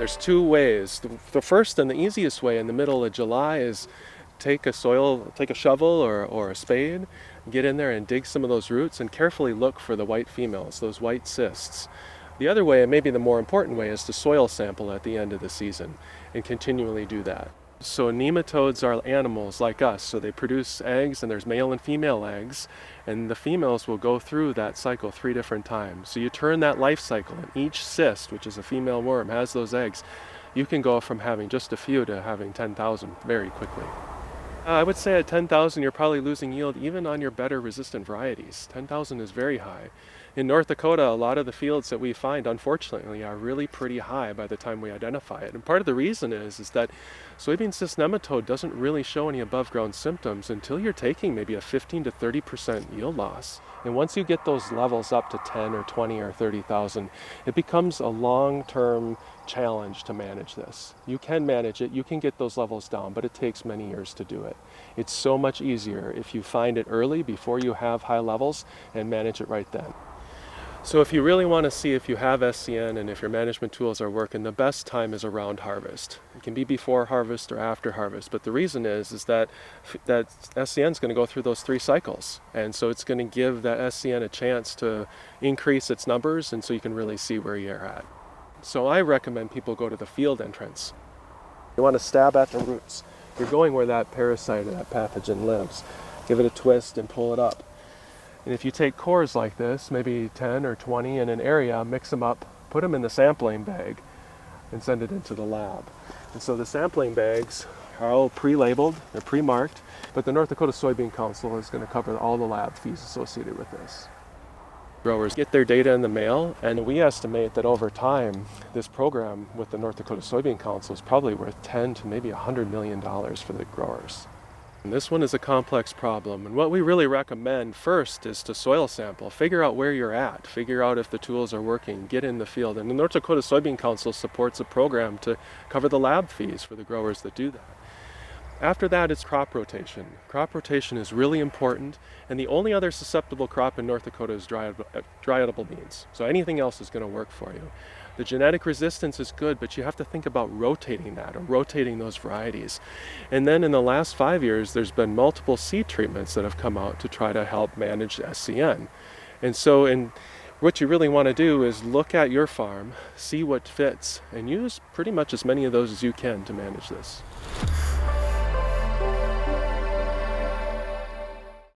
There's two ways. The first and the easiest way in the middle of July is take a shovel or a spade, get in there and dig some of those roots and carefully look for the white females, those white cysts. The other way, and maybe the more important way, is to soil sample at the end of the season and continually do that. So nematodes are animals like us, so they produce eggs, and there's male and female eggs, and the females will go through that cycle 3 different times. So you turn that life cycle, and each cyst, which is a female worm, has those eggs. You can go from having just a few to having 10,000 very quickly. I would say at 10,000 you're probably losing yield even on your better resistant varieties. 10,000 is very high. In North Dakota, a lot of the fields that we find, unfortunately, are really pretty high by the time we identify it. And part of the reason is that soybean cyst nematode doesn't really show any above ground symptoms until you're taking maybe a 15 to 30% yield loss. And once you get those levels up to 10 or 20 or 30,000, it becomes a long-term challenge to manage this. You can manage it, you can get those levels down, but it takes many years to do it. It's so much easier if you find it early before you have high levels and manage it right then. So if you really want to see if you have SCN and if your management tools are working, the best time is around harvest. It can be before harvest or after harvest, but the reason is that SCN is going to go through those 3 cycles, and so it's going to give that SCN a chance to increase its numbers, and so you can really see where you're at. So I recommend people go to the field entrance. You want to stab at the roots. You're going where that parasite or that pathogen lives. Give it a twist and pull it up. And if you take cores like this, maybe 10 or 20 in an area, mix them up, put them in the sampling bag, and send it into the lab. And so the sampling bags are all pre-labeled, they're pre-marked, but the North Dakota Soybean Council is going to cover all the lab fees associated with this. Growers get their data in the mail, and we estimate that over time, this program with the North Dakota Soybean Council is probably worth $10 to maybe $100 million for the growers. And this one is a complex problem, and what we really recommend first is to soil sample, figure out where you're at, figure out if the tools are working, get in the field. And the North Dakota Soybean Council supports a program to cover the lab fees for the growers that do that. After that, it's crop rotation. Crop rotation is really important, and the only other susceptible crop in North Dakota is dry edible beans. So anything else is going to work for you. The genetic resistance is good, but you have to think about rotating that or rotating those varieties. And then in the last 5 years, there's been multiple seed treatments that have come out to try to help manage SCN. And so what you really want to do is look at your farm, see what fits, and use pretty much as many of those as you can to manage this.